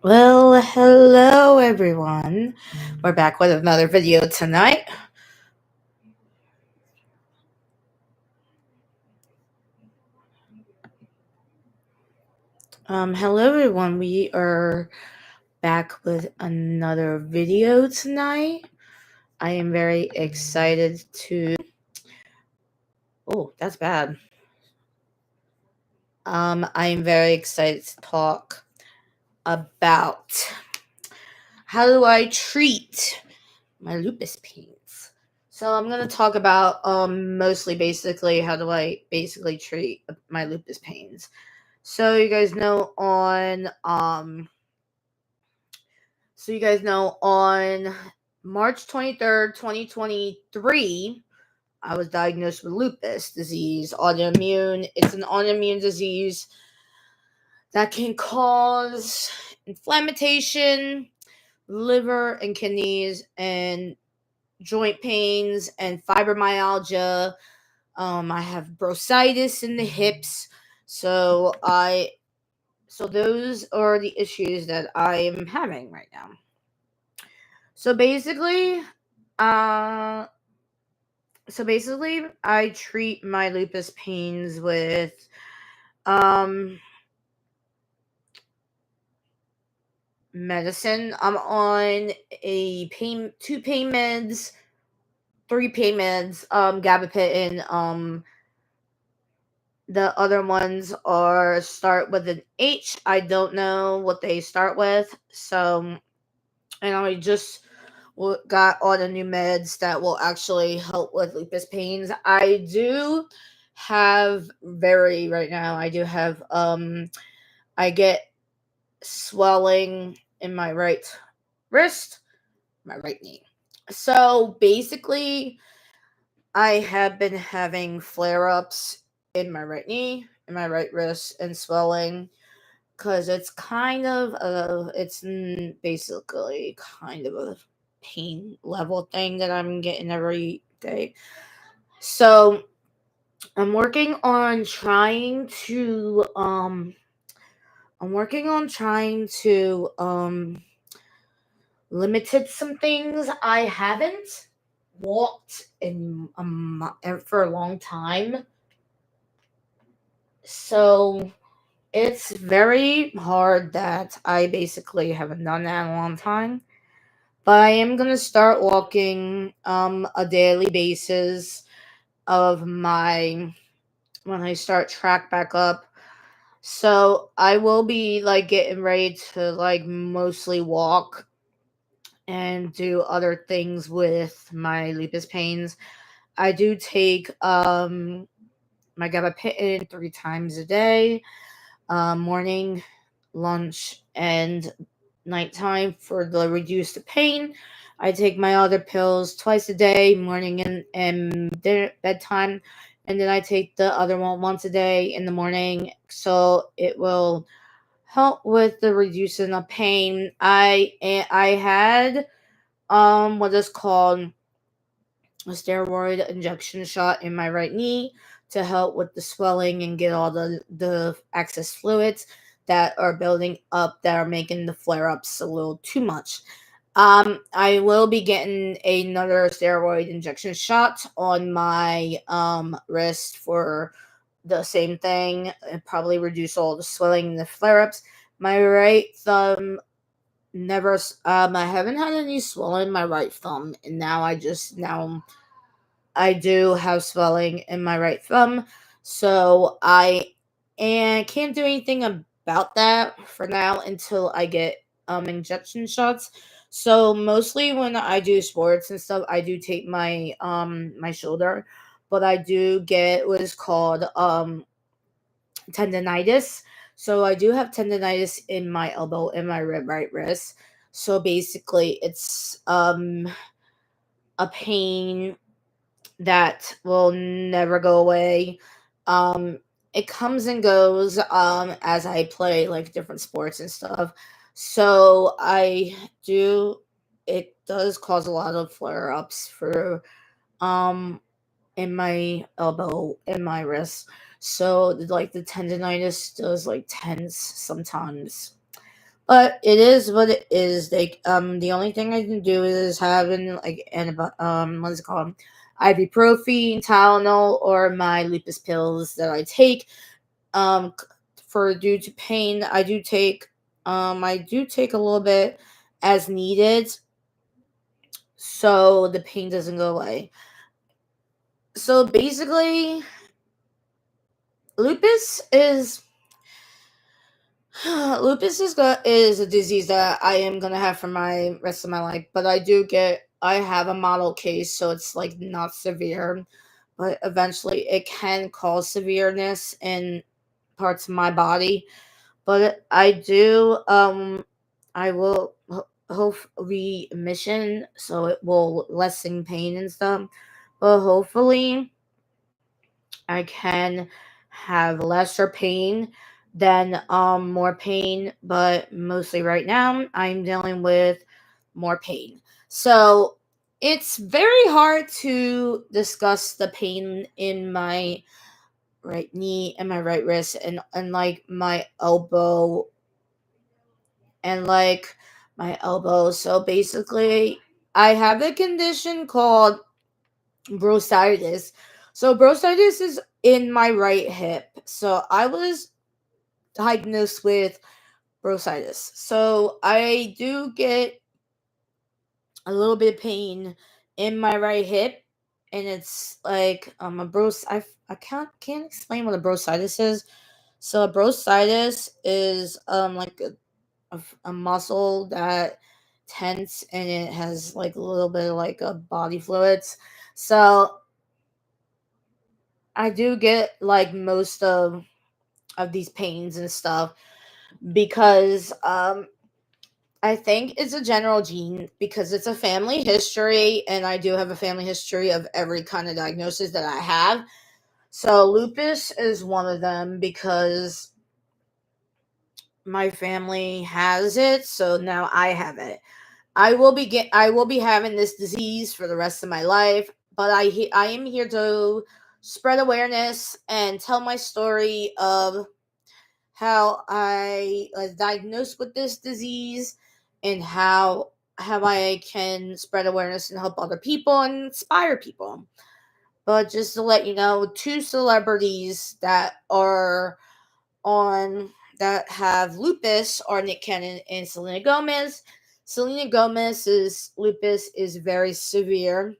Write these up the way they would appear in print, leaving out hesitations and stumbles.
Well, hello everyone. We're back with another video tonight. Hello everyone. We are back with another video tonight. I am very excited to. Oh, that's bad. I am very excited to talk about how do I treat my lupus pains. So I'm gonna talk about mostly basically how do I basically treat my lupus pains. So you guys know on March 23rd, 2023, I was diagnosed with lupus disease, autoimmune. It's an autoimmune disease that can cause inflammation, liver and kidneys, and joint pains and fibromyalgia. I have bursitis in the hips. So those are the issues that I am having right now. So basically, uh, I treat my lupus pains with medicine. I'm on two pain meds, three pain meds, gabapentin. The other ones are start with an H. I don't know what they start with. So, and I just got all the new meds that will actually help with lupus pains. I do have right now. I get swelling in my right wrist, my right knee. So basically, I have been having flare ups in my right knee, in my right wrist, and swelling because basically kind of a pain level thing that I'm getting every day. So I'm working on trying to limited some things. I haven't walked for a long time, so it's very hard that I basically haven't done that in a long time. But I am gonna start walking a daily basis of my when I start track back up. So I will be like getting ready to like mostly walk and do other things with my lupus pains. I do take my gabapentin 3 times a day, morning, lunch, and nighttime for the reduced pain. I take my other pills twice a day, morning and bedtime, and then I take the other one once a day in the morning, so it will help with the reducing of pain. I had what is called a steroid injection shot in my right knee to help with the swelling and get all the excess fluids that are building up that are making the flare ups a little too much. I will be getting another steroid injection shot on my wrist for the same thing and probably reduce all the swelling and the flare ups. My right thumb never I haven't had any swelling in my right thumb, and now I do have swelling in my right thumb, so I and can't do anything about that for now until I get injection shots. So mostly when I do sports and stuff, I do take my shoulder, but I do get what is called tendonitis. So I do have tendonitis in my elbow and my right wrist. So basically, it's a pain that will never go away. Um, it comes and goes as I play like different sports and stuff. So I do. It does cause a lot of flare ups for um in my elbow and my wrist. So like the tendonitis does like tense sometimes. But it is what it is. The only thing I can do is having like what is it called, ibuprofen, Tylenol, or my lupus pills that I take. Um, for due to pain, I do take a little bit as needed, so the pain doesn't go away. So basically, lupus is lupus is a disease that I am gonna have for my rest of my life, but I have a model case, so it's like not severe, but eventually it can cause severeness in parts of my body. But I will hope remission, so it will lessen pain and stuff. But hopefully I can have lesser pain than more pain, but mostly right now I'm dealing with more pain. So it's very hard to discuss the pain in my right knee and my right wrist and like my elbow and like my elbow. So basically I have a condition called bursitis. So bursitis is in my right hip. So I was diagnosed with bursitis. So I do get a little bit of pain in my right hip, and it's like a I can't explain what a bursitis is. So a bursitis is like a muscle that tense, and it has like a little bit of like a body fluids. So I do get like most of these pains and stuff because I think it's a general gene because it's a family history, and I do have a family history of every kind of diagnosis that I have. So lupus is one of them because my family has it, so now I have it. I will be having this disease for the rest of my life, but I am here to spread awareness and tell my story of how I was diagnosed with this disease and how I can spread awareness and help other people and inspire people. But just to let you know, two celebrities on that have lupus are Nick Cannon and Selena Gomez. Selena Gomez's lupus is very severe.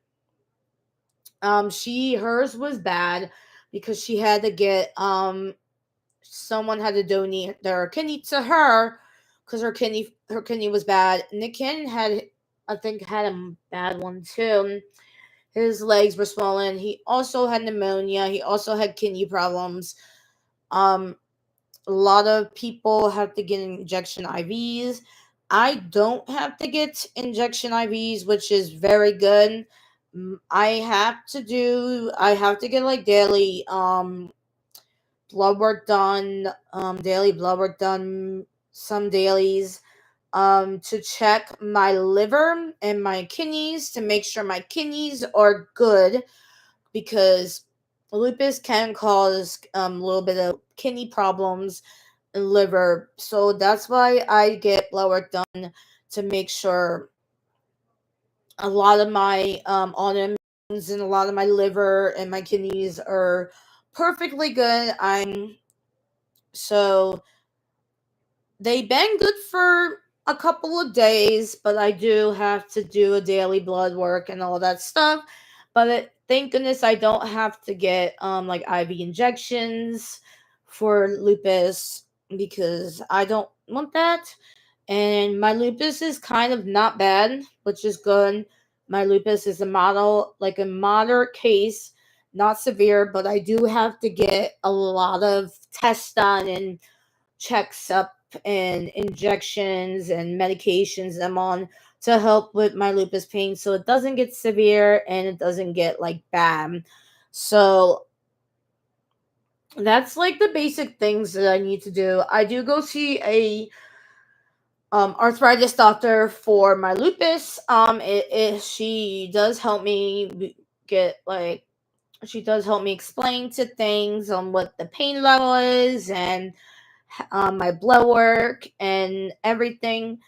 Hers was bad because she had to get someone had to donate their kidney to her because her kidney was bad. Nick Cannon I think had a bad one too. His legs were swollen. He also had pneumonia. He also had kidney problems. Um, a lot of people have to get injection IVs. I don't have to get injection IVs, which is very good. I have to get like daily blood work done some dailies to check my liver and my kidneys to make sure my kidneys are good because lupus can cause a little bit of kidney problems and liver. So that's why I get blood work done to make sure a lot of my autoimmune and a lot of my liver and my kidneys are perfectly good. So they've been good for a couple of days, but I do have to do a daily blood work and all that stuff. Thank goodness I don't have to get like IV injections for lupus because I don't want that. And my lupus is kind of not bad, which is good. My lupus is a moderate case, not severe, but I do have to get a lot of tests done and checks up and injections and medications I'm on to help with my lupus pain so it doesn't get severe and it doesn't get like bad. So that's like the basic things that I need to do. I do go see a arthritis doctor for my lupus. She does help me get like she does help me explain to things on what the pain level is and my blood work and everything.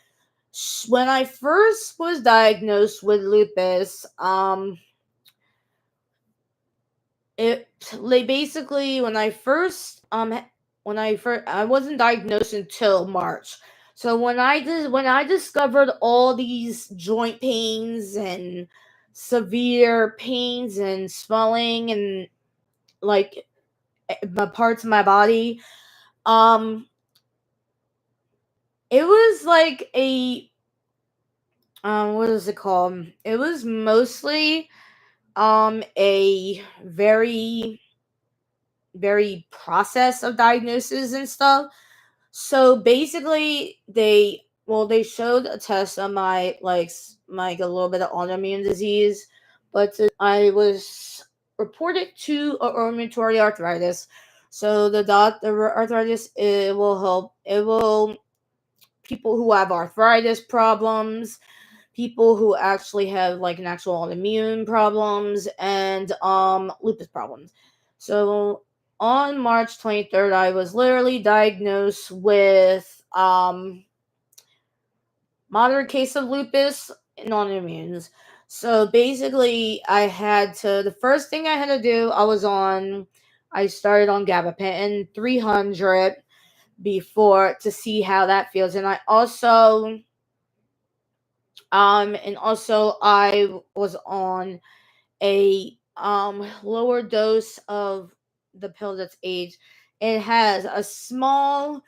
When I first was diagnosed with lupus, it they basically when I wasn't diagnosed until March. So when I discovered all these joint pains and severe pains and swelling and like the parts of my body, um it was like a what is it called? It was mostly a very process of diagnosis and stuff. So basically, they showed a test on my like a little bit of autoimmune disease, but I was reported to rheumatoid arthritis. So the arthritis, it will help. It will people who have arthritis problems, people who actually have like an actual autoimmune problems, and lupus problems. So on March 23rd, I was literally diagnosed with moderate case of lupus and autoimmunes. So basically, the first thing I had to do, I started on gabapentin 300 before to see how that feels. And also I was on a lower dose of the pill that's aged. It has a small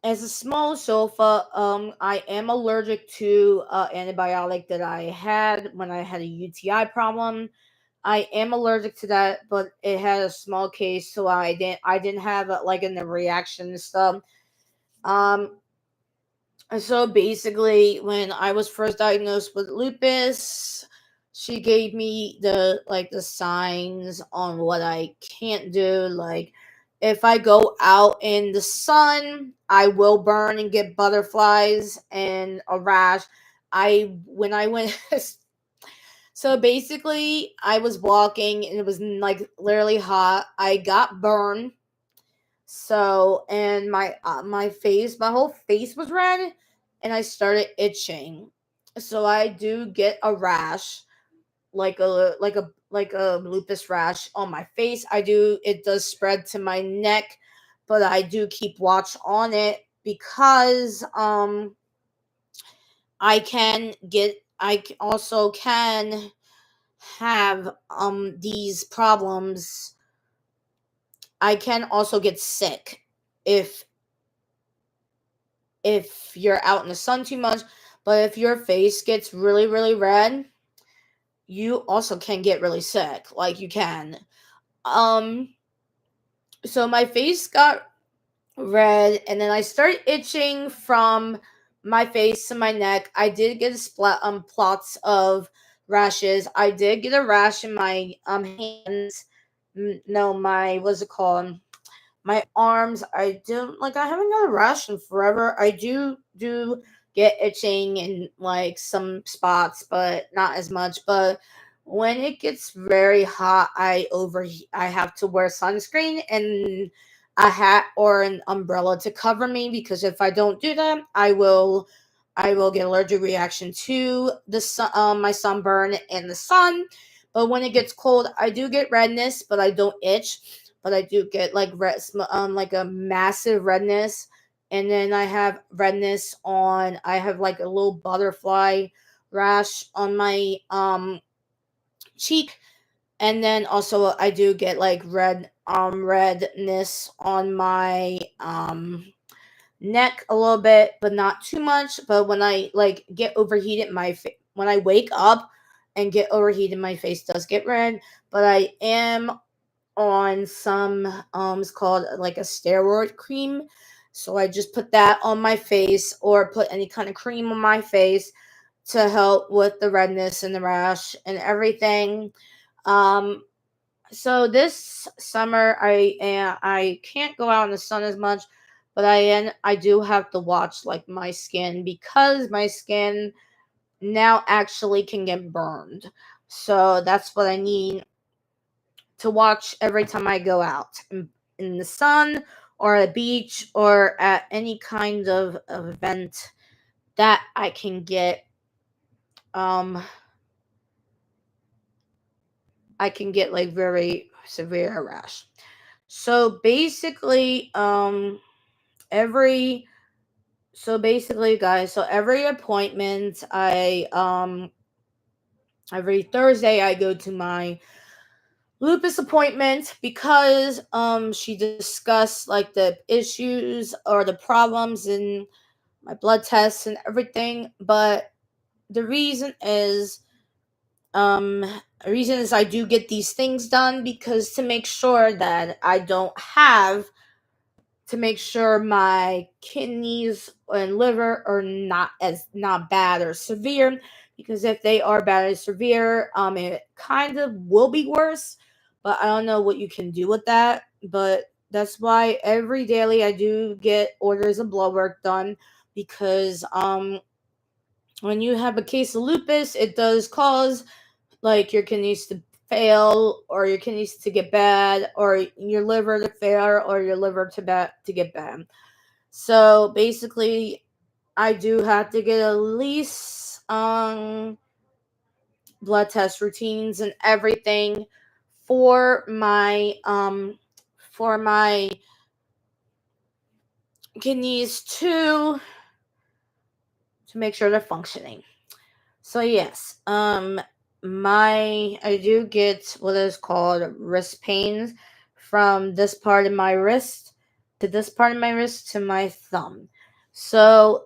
sulfa. I am allergic to antibiotic that I had when I had a UTI problem. I am allergic to that, but it had a small case, so I didn't have like a reaction and stuff. Um, so basically, when I was first diagnosed with lupus, she gave me the signs on what I can't do. Like, if I go out in the sun, I will burn and get butterflies and a rash. I when I went So basically, I was walking and it was like literally hot. I got burned. So, and my whole face was red, and I started itching. So I do get a rash, like a lupus rash on my face. It does spread to my neck, but I do keep watch on it because also can have these problems. I can also get sick if you're out in the sun too much. But if your face gets really, really red, you also can get really sick. Like, you can. Um, so my face got red, and then I started itching from my face to my neck. I did get plots of rashes. I did get a rash in my hands. No, my what's it called? My arms, I haven't got a rash in forever. I do get itching in like some spots, but not as much. But when it gets very hot, I have to wear sunscreen and a hat or an umbrella to cover me, because if I don't do that, I will get allergic reaction to my sunburn and the sun. But when it gets cold, I do get redness, but I don't itch. But I do get like like a massive redness, and then I have redness on. I have like a little butterfly rash on my cheek, and then also I do get like redness on my neck a little bit, but not too much. But when I like get overheated, when I wake up and get overheated, my face does get red. But I am on some it's called like a steroid cream. So I just put that on my face, or put any kind of cream on my face to help with the redness and the rash and everything. Um so this summer I can't go out in the sun as much, but I do have to watch like my skin, because my skin now actually can get burned. So that's what I need to watch every time I go out in the sun or a beach or at any kind of event that I can get um I can get like very severe rash. So basically, every so basically guys, so every appointment every Thursday I go to my lupus appointment because she discussed like the issues or the problems in my blood tests and everything. But the reason is um the reason is I do get these things done because to make sure that I don't have to make sure my kidneys and liver are not bad or severe, because if they are bad or severe, it kind of will be worse, but I don't know what you can do with that. But that's why every daily I do get orders of blood work done, because when you have a case of lupus, it does cause like your kidneys to fail, or your kidneys to get bad, or your liver to fail, or your liver to get bad. So basically, I do have to get at least blood test routines and everything for my kidneys to make sure they're functioning. So yes, I do get what is called wrist pains from this part of my wrist to this part of my wrist to my thumb. So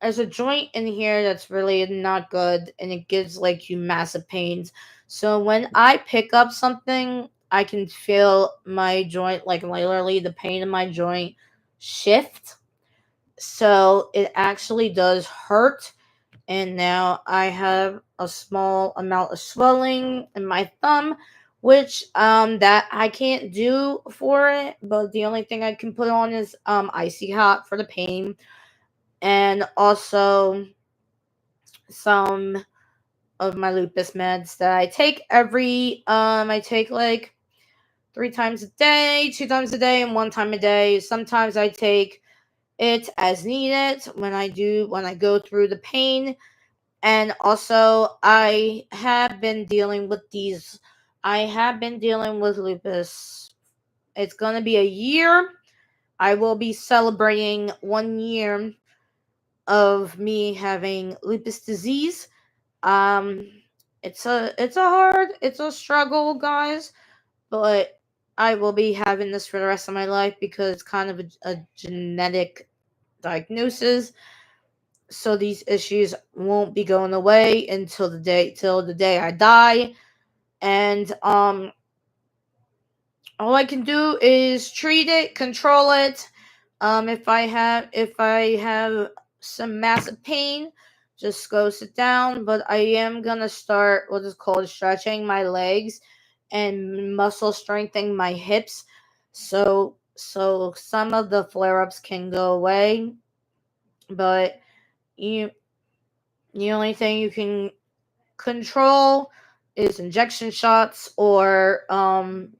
there's a joint in here that's really not good, and it gives like you massive pains. So when I pick up something, I can feel my joint, like literally the pain in my joint shift. So it actually does hurt, and now I have a small amount of swelling in my thumb, which that I can't do for it, but the only thing I can put on is icy hot for the pain, and also some of my lupus meds that I take I take like 3 times a day, 2 times a day, and 1 time a day. Sometimes I take it as needed when I go through the pain. And also, I have been dealing with lupus. It's going to be a year. I will be celebrating 1 year of me having lupus disease. Um, it's a struggle, guys, but I will be having this for the rest of my life because it's kind of a genetic diagnosis. So these issues won't be going away until the day I die. And all I can do is treat it, control it. If I have some massive pain, just go sit down. But I am gonna start what is called stretching my legs and muscle strengthening my hips, so some of the flare ups can go away. But you the only thing you can control is injection shots or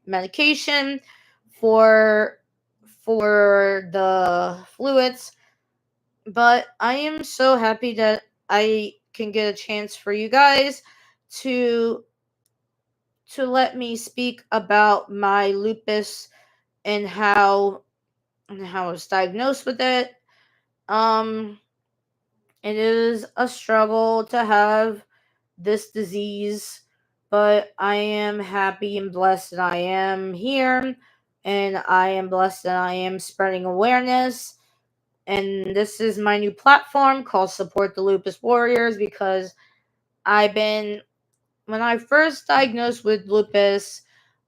medication for the fluids. But I am so happy that I can get a chance for you guys to let me speak about my lupus and how I was diagnosed with it. Um, it is a struggle to have this disease, but I am happy and blessed that I am here, and I am blessed that I am spreading awareness. And this is my new platform called Support the Lupus Warriors, because I've been when I first diagnosed with lupus,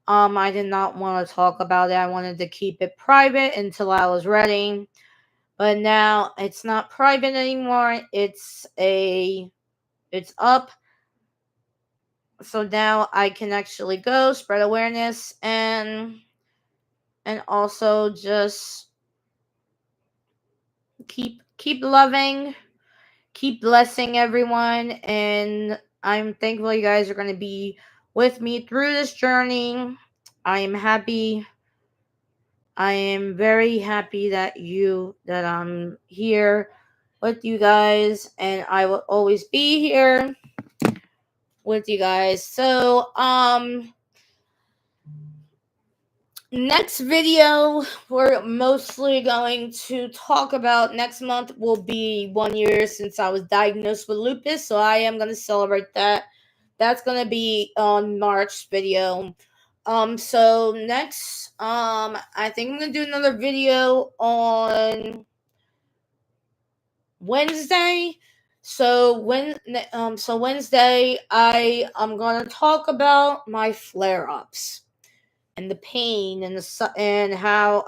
I did not want to talk about it. I wanted to keep it private until I was ready. But now it's not private anymore. It's up. So now I can actually go spread awareness and also just keep loving, keep blessing everyone, and I'm thankful you guys are going to be with me through this journey. I am happy I am very happy that I'm here with you guys, and I will always be here with you guys. So, next video we're mostly going to talk about next month will be 1 year since I was diagnosed with lupus, so I am going to celebrate that. That's going to be on March video. So next, I think I'm going to do another video on Wednesday. So Wednesday I'm going to talk about my flare-ups and the pain and and how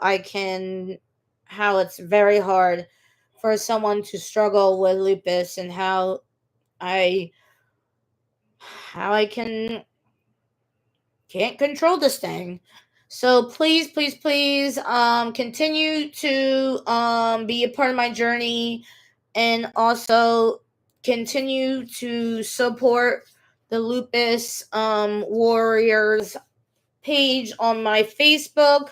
it's very hard for someone to struggle with lupus, and I how I can't control this thing. So please, please, please, continue to be a part of my journey, and also continue to support the lupus warriors page on my Facebook.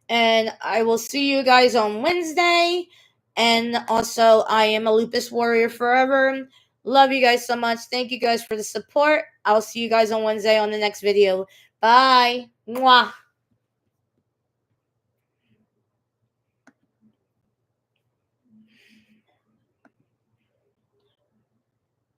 And I will see you guys on Wednesday. And also, I am a lupus warrior forever. Love you guys so much. Thank you guys for the support. I'll see you guys on Wednesday on the next video. Bye. Mwah.